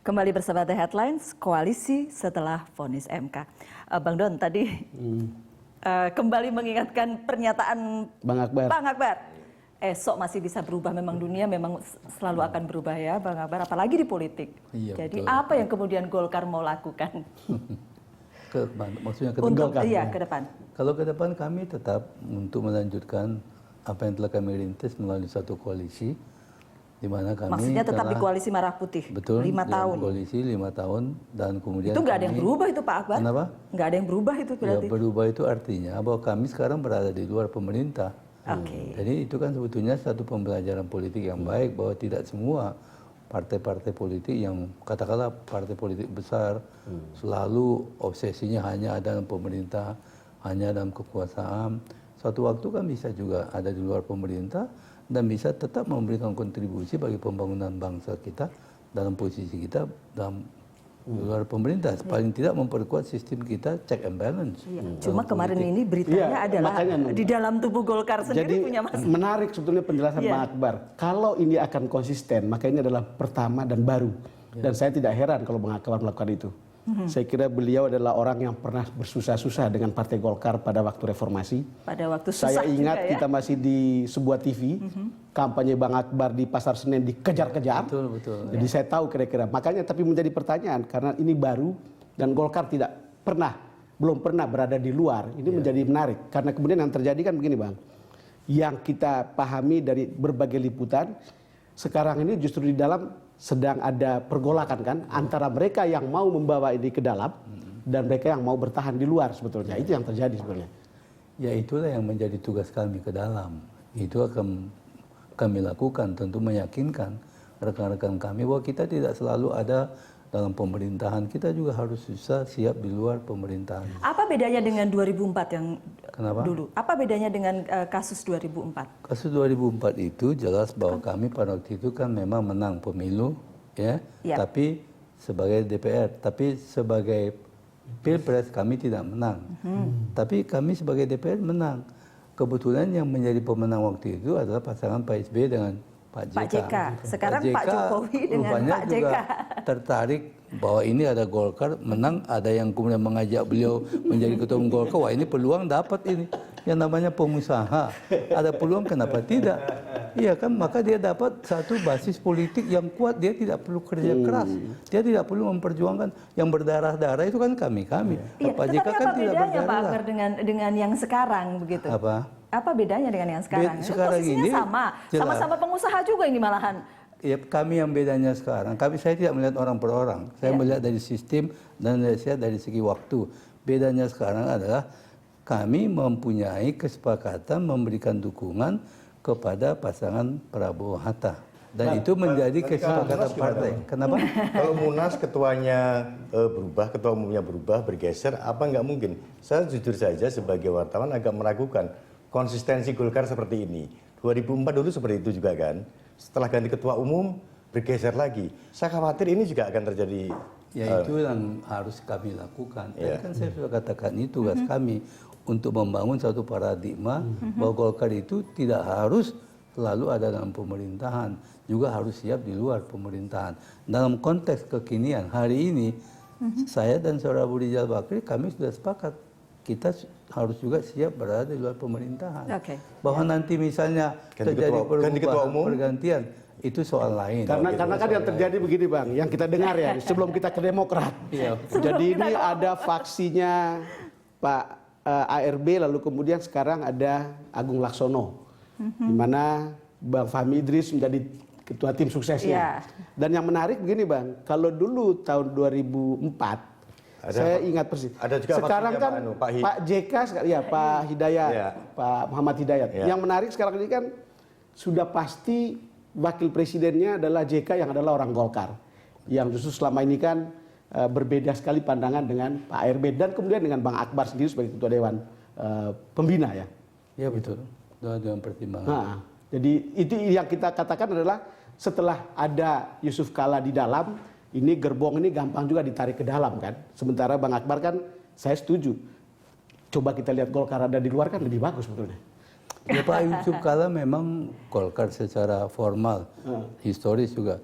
Kembali bersama The Headlines, koalisi setelah vonis MK. Bang Don tadi kembali mengingatkan pernyataan Bang Akbar. Esok masih bisa berubah, memang dunia memang selalu akan berubah ya Bang Akbar, apalagi di politik. Iya, jadi betul. Apa yang kemudian Golkar mau lakukan? Maksudnya ke depan? Kalau ke depan kami tetap untuk melanjutkan apa yang telah kami rintis melalui satu koalisi, di mana kami maksudnya tetap di koalisi Merah Putih. Betul, 5 tahun. Koalisi 5 tahun dan kemudian itu nggak ada yang berubah itu Pak Akbar? Kenapa? Nggak ada yang berubah itu berarti? Ya, berubah itu artinya bahwa kami sekarang berada di luar pemerintah. Jadi itu kan sebetulnya satu pembelajaran politik yang baik, bahwa tidak semua partai-partai politik yang katakanlah partai politik besar selalu obsesinya hanya ada dalam pemerintah, hanya dalam kekuasaan. Suatu waktu kan bisa juga ada di luar pemerintah dan bisa tetap memberikan kontribusi bagi pembangunan bangsa kita dalam posisi kita dalam luar pemerintah. Paling tidak memperkuat sistem kita check and balance. Cuma kemarin ini beritanya adalah di dalam tubuh Golkar sendiri punya masalah. Menarik sebetulnya penjelasan Bang Akbar. Kalau ini akan konsisten, maka ini adalah pertama dan baru. Dan saya tidak heran kalau Bang Akbar melakukan itu. Saya kira beliau adalah orang yang pernah bersusah-susah dengan Partai Golkar pada waktu reformasi. Pada waktu susah saya ingat juga, ya? Kita masih di sebuah TV, kampanye Bang Akbar di Pasar Senen dikejar-kejar. Betul. Jadi saya tahu kira-kira. Makanya tapi menjadi pertanyaan karena ini baru dan Golkar belum pernah berada di luar. Ini menjadi menarik karena kemudian yang terjadi kan begini Bang. Yang kita pahami dari berbagai liputan sekarang ini justru di dalam sedang ada pergolakan kan antara mereka yang mau membawa ini ke dalam dan mereka yang mau bertahan di luar sebetulnya. Itu yang terjadi sebenarnya. Ya itulah yang menjadi tugas kami ke dalam. Itu akan kami lakukan, tentu meyakinkan rekan-rekan kami bahwa kita tidak selalu ada dalam pemerintahan, kita juga harus bisa siap di luar pemerintahan. Apa bedanya dengan 2004 yang Kenapa? dulu? Apa bedanya dengan kasus 2004? Kasus 2004 itu jelas bahwa kami pada waktu itu kan memang menang pemilu, ya. Tapi sebagai DPR, tapi sebagai Pilpres kami tidak menang. Tapi kami sebagai DPR menang. Kebetulan yang menjadi pemenang waktu itu adalah pasangan Pak SBY dengan Pak JK. Sekarang Pak Jokowi dengan rupanya Pak JK. juga tertarik bahwa ini ada Golkar menang, ada yang kemudian mengajak beliau menjadi ketua umum Golkar. Wah, ini peluang dapat ini. Yang namanya pengusaha. Ada peluang, kenapa tidak? Iya kan, maka dia dapat satu basis politik yang kuat. Dia tidak perlu kerja keras. Dia tidak perlu memperjuangkan yang berdarah-darah, itu kan kami-kami. Pak JK kan tidak berdarah. Pak Akbar dengan yang sekarang begitu? Apa bedanya dengan yang sekarang? Sekarang posisinya ini sama-sama pengusaha juga ini malahan. Ya, kami yang bedanya sekarang, saya tidak melihat orang per orang. Saya melihat dari sistem dan dari segi waktu. Bedanya sekarang adalah kami mempunyai kesepakatan memberikan dukungan kepada pasangan Prabowo Hatta. Dan itu menjadi kesepakatan partai. Kenapa? Kalau Munas ketuanya berubah, ketua umumnya berubah, bergeser, apa nggak mungkin? Saya jujur saja sebagai wartawan agak meragukan konsistensi Golkar seperti ini. 2004 dulu seperti itu juga kan. Setelah ganti ketua umum, bergeser lagi. Saya khawatir ini juga akan terjadi. Ya itu yang harus kami lakukan. Tadi kan saya sudah katakan itu tugas kami untuk membangun satu paradigma bahwa Golkar itu tidak harus selalu ada dalam pemerintahan, juga harus siap di luar pemerintahan. Dalam konteks kekinian hari ini, saya dan saudara Abu Rizal Bakri kami sudah sepakat kita harus juga siap berada di luar pemerintahan. Bahwa nanti misalnya terjadi perubahan pergantian, itu soal lain. Karena kan yang terjadi begini Bang, yang kita dengar ya sebelum kita ke Demokrat. Jadi ini ada faksinya Pak ARB, lalu kemudian sekarang ada Agung Laksono, di mana Bang Fahmi Idris menjadi ketua tim suksesnya. Dan yang menarik begini Bang, kalau dulu tahun 2004 saya ingat persis. Ada juga sekarang kan Pak JK, Pak Hidayat, Pak Muhammad Hidayat. Yang menarik sekarang ini kan sudah pasti wakil presidennya adalah JK yang adalah orang Golkar. Yang justru selama ini kan berbeda sekali pandangan dengan Pak ARB dan kemudian dengan Bang Akbar sendiri sebagai ketua dewan pembina ya. Ya betul. Dewan pertimbangan. Jadi itu yang kita katakan adalah setelah ada Yusuf Kala di dalam, ini gerbong ini gampang juga ditarik ke dalam kan. Sementara Bang Akbar kan saya setuju. Coba kita lihat Golkar ada di luar kan lebih bagus sebetulnya. Ya Pak Yusuf Kala memang Golkar secara formal, historis juga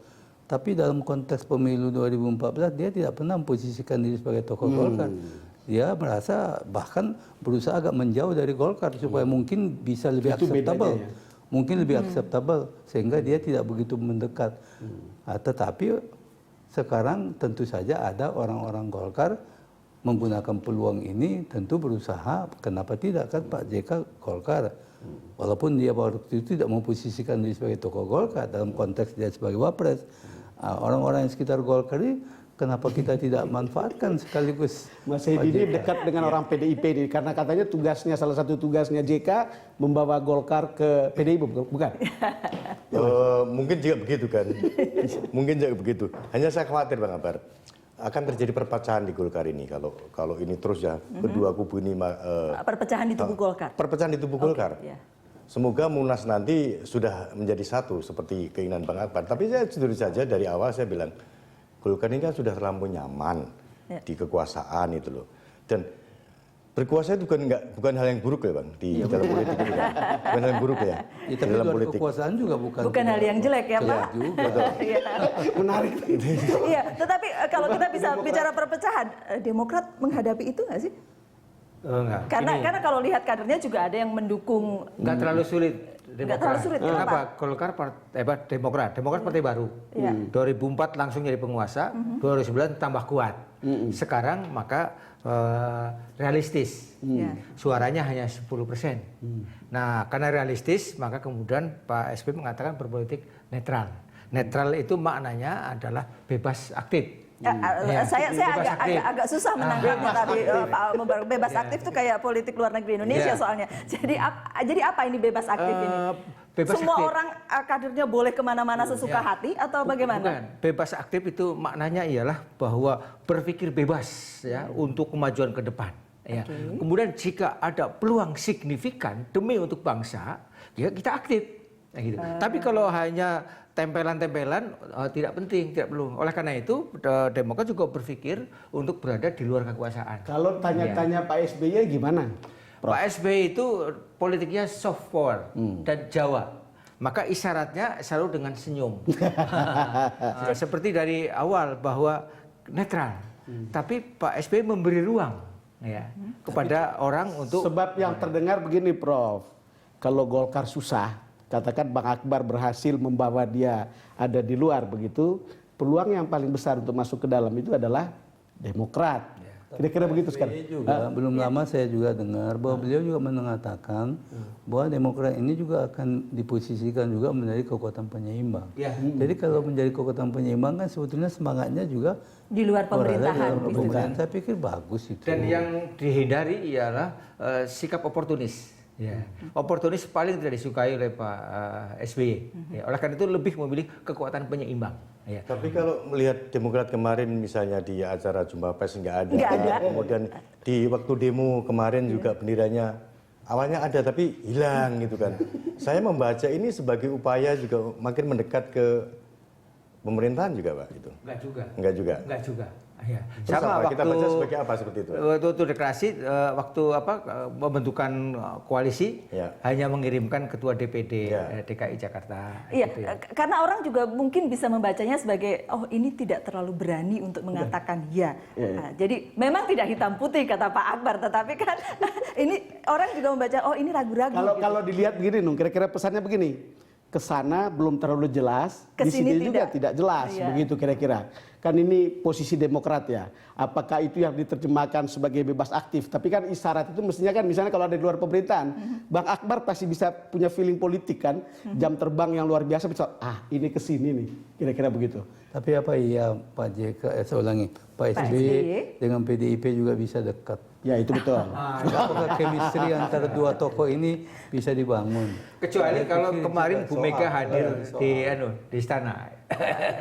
Tapi dalam konteks pemilu 2014 dia tidak pernah memposisikan diri sebagai tokoh Golkar. Dia merasa bahkan berusaha agak menjauh dari Golkar supaya mungkin bisa lebih akseptabel. Mungkin lebih akseptabel sehingga dia tidak begitu mendekat. Tetapi sekarang tentu saja ada orang-orang Golkar menggunakan peluang ini tentu berusaha, kenapa tidak kan Pak JK Golkar. Walaupun dia waktu itu tidak memposisikan diri sebagai tokoh Golkar dalam konteks dia sebagai wapres. Orang-orang yang sekitar Golkar ini kenapa kita tidak manfaatkan sekaligus? Mas Edi ini dekat dengan orang PDIP ini karena katanya tugasnya, salah satu tugasnya JK membawa Golkar ke PDIP, bukan? Mungkin juga begitu kan. Mungkin juga begitu. Hanya saya khawatir Bang Akbar, akan terjadi perpecahan di Golkar ini kalau ini terus ya kedua kubu ini perpecahan di tubuh Golkar. Perpecahan di tubuh Golkar. Yeah. Semoga Munas nanti sudah menjadi satu seperti keinginan Bang Akbar. Tapi saya jujur saja dari awal saya bilang Golkar ini kan sudah terlampau nyaman di kekuasaan itu loh. Dan berkuasa itu bukan hal yang buruk ya Bang di dalam politik itu kan. Bukan hal yang buruk ya. Tapi dalam politik kekuasaan juga bukan hal yang jelek ya Pak. Juga. Menarik. Iya, tetapi kalau kita bisa bicara perpecahan, Demokrat menghadapi itu nggak sih? Enggak. Karena kalau lihat kadernya juga ada yang mendukung. Nggak terlalu sulit. Nggak terlalu sulit. Kenapa? Golkar Demokrat partai baru. 2004 langsung jadi penguasa, 2009 tambah kuat. Sekarang maka realistis. Suaranya hanya 10%. Nah, karena realistis maka kemudian Pak SBY mengatakan berpolitik netral. Netral itu maknanya adalah bebas aktif. Saya agak susah menanggapinya tadi Pak. Bebas aktif itu kayak politik luar negeri Indonesia soalnya. Jadi apa ini bebas aktif ini? Semua aktif. Orang kadernya boleh kemana-mana sesuka hati atau bagaimana? Bukan. Bebas aktif itu maknanya ialah bahwa berpikir bebas ya untuk kemajuan ke depan. Ya. Kemudian jika ada peluang signifikan demi untuk bangsa, ya kita aktif. Ya, gitu. Tapi kalau hanya tempelan-tempelan tidak penting, tidak perlu. Oleh karena itu Demokrat juga berpikir untuk berada di luar kekuasaan. Kalau tanya-tanya Pak SBY gimana? Prof? Pak SBY itu politiknya soft power dan Jawa. Maka isyaratnya selalu dengan senyum. Seperti dari awal bahwa netral. Tapi Pak SBY memberi ruang ya, kepada orang untuk... Sebab yang terdengar begini Prof. Kalau Golkar susah, katakan Bang Akbar berhasil membawa dia ada di luar begitu, peluang yang paling besar untuk masuk ke dalam itu adalah Demokrat. Kira-kira begitu sekarang. Belum lama saya juga dengar bahwa beliau juga mengatakan bahwa Demokrat ini juga akan diposisikan juga menjadi kekuatan penyeimbang. Jadi kalau menjadi kekuatan penyeimbang kan sebetulnya semangatnya juga di luar pemerintahan. Saya pikir bagus itu. Dan yang dihindari ialah sikap oportunis. Ya. Oportunis paling tidak disukai oleh Pak SBY. Ya, oleh karena itu lebih memilih kekuatan penyeimbang. Ya. Tapi kalau melihat Demokrat kemarin misalnya di acara jumpa pers nggak ada. Kemudian di waktu demo kemarin juga benderanya awalnya ada tapi hilang gitu kan. Saya membaca ini sebagai upaya juga makin mendekat ke pemerintahan juga Pak itu. Enggak juga. Ya. Sama kita baca sebagai apa seperti itu? Waktu deklarasi, waktu pembentukan koalisi hanya mengirimkan ketua DPD DKI Jakarta. Iya, gitu ya. Karena orang juga mungkin bisa membacanya sebagai ini tidak terlalu berani untuk mengatakan ya. Nah, jadi memang tidak hitam putih kata Pak Akbar, tetapi kan ini orang juga membaca ini ragu-ragu. Kalau dilihat begini, kira-kira pesannya begini. Kesana belum terlalu jelas, di sini juga tidak jelas, begitu kira-kira. Kan ini posisi Demokrat ya. Apakah itu yang diterjemahkan sebagai bebas aktif? Tapi kan isyarat itu mestinya kan misalnya kalau ada di luar pemerintahan, Bang Akbar pasti bisa punya feeling politik kan, jam terbang yang luar biasa bisa, ini kesini nih, kira-kira begitu. Tapi apa iya Pak JK, saya ulangi, Pak SBY dengan PDIP juga bisa dekat. Ya itu betul. Apakah chemistry antara dua tokoh ini bisa dibangun? Kecuali kalau kemarin Bu Mega hadir di istana.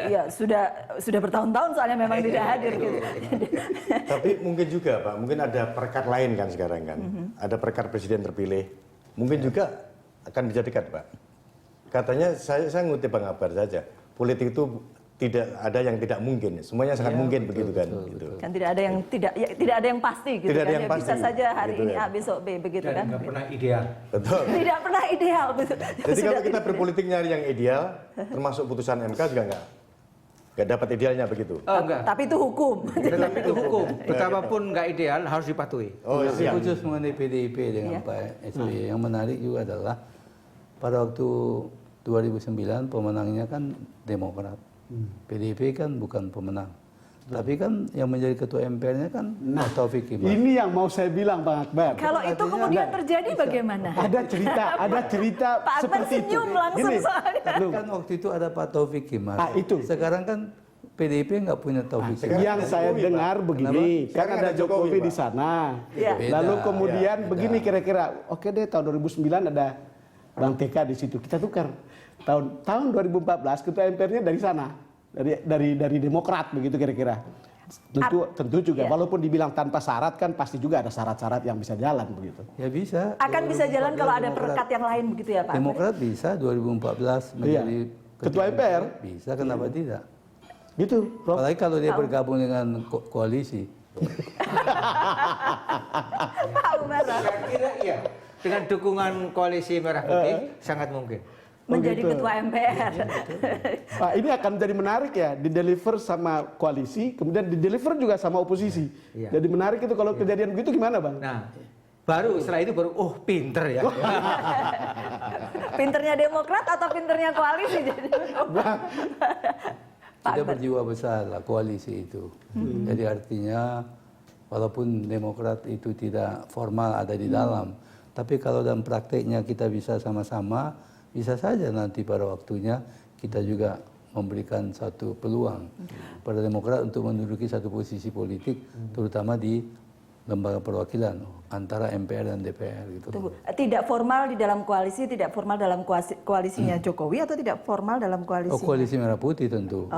Iya, sudah bertahun-tahun soalnya memang tidak hadir gitu. Tapi mungkin juga Pak, mungkin ada perekat lain kan sekarang kan. Ada perekat presiden terpilih. Mungkin juga akan bisa dekat Pak. Katanya saya ngutip Bang Akbar saja. Politik itu tidak ada yang tidak mungkin, semuanya sangat mungkin begitu kan. Gitu. Kan tidak ada yang tidak ada yang pasti gitu tidak kan. Ada yang pasti. Bisa saja hari gitu ini ya. A besok B begitu kan. Tidak pernah ideal. Betul. Tidak pernah ideal betul. Jadi kalau kita berpolitik nyari yang ideal, termasuk putusan MK juga enggak. nggak dapat idealnya begitu. Oh, enggak. Tapi itu hukum. Tetapi itu hukum. Betapapun nggak ideal harus dipatuhi. Oh, Tapi siap. khusus mengenai PDIP dengan Pak SBY, yang menarik juga adalah pada waktu 2009 pemenangnya kan Demokrat. PDIP kan bukan pemenang. Tapi kan yang menjadi ketua MPR-nya kan Pak Taufik Kimas. Ini yang mau saya bilang Bang Akbar. Kalau itu kemudian terjadi bagaimana? Ada cerita Pak Akbar seperti itu. senyum langsung soalnya. Tapi kan waktu itu ada Pak Taufik Kimas. Itu. Sekarang kan PDIP nggak punya Taufik Kimas. Yang saya dengar begini, kan Sekarang ada ada Jokowi, Jokowi di Pak. sana. Iya. Lalu Beda. kemudian Beda. begini kira-kira, oke deh tahun 2009 ada Bang TK di situ. Kita tukar. Tahun 2014 ketua MPR-nya dari sana. Dari Demokrat begitu kira-kira. Tentu juga, Iya. walaupun dibilang tanpa syarat kan pasti juga ada syarat-syarat yang bisa jalan begitu. Ya bisa. Akan bisa jalan kalau ada Demokrat. perekat yang lain begitu ya Pak? Demokrat bisa 2014 menjadi Ketua MPR. Bisa, kenapa tidak? Gitu, Prof. Apalagi kalau dia bergabung dengan koalisi. Pak Umar Saya kira iya. Dengan dukungan koalisi Merah Putih sangat mungkin. menjadi gitu. ketua MPR. Pak, ini akan jadi menarik ya, dideliver sama koalisi, kemudian dideliver juga sama oposisi. Iya. Jadi menarik itu kalau kejadian begitu gimana Bang? Nah, baru setelah itu baru pinter ya. Pinternya Demokrat atau pinternya koalisi jadi? Pak Kita Akbar. berjiwa besar lah koalisi itu. Jadi artinya walaupun Demokrat itu tidak formal ada di dalam, tapi kalau dalam prakteknya kita bisa sama-sama, bisa saja nanti pada waktunya kita juga memberikan satu peluang pada Demokrat untuk menduduki satu posisi politik, terutama di lembaga perwakilan antara MPR dan DPR gitu. Tunggu, tidak formal di dalam koalisi, tidak formal dalam koalisinya Jokowi atau tidak formal dalam koalisi? Oh, koalisi Merah Putih tentu.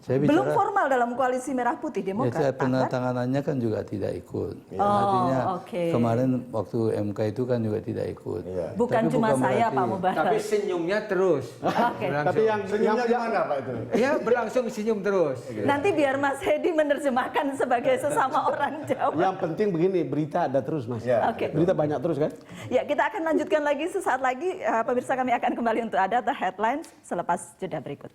Saya Belum bicara- formal dalam koalisi Merah Putih Ya, Demokrat. saya Pak Akbar? penandatanganannya kan juga tidak ikut. Oh, Artinya oke. kemarin waktu MK itu kan juga tidak ikut. Iya. Bukan Tapi cuma bukan saya berarti- Pak Mubarak. Tapi senyumnya terus. Oke. Berlangsung. Tapi yang Senyumnya gimana Pak itu? Ya berlangsung senyum terus. Nanti biar Mas Hedi menerjemahkan sebagai sesama orang Jawa. yang penting begini, berita ada terus Mas. Ya. Oke. Berita banyak terus kan? Ya, kita akan lanjutkan lagi sesaat lagi. Pemirsa, kami akan kembali untuk Anda The Headlines selepas jeda berikut.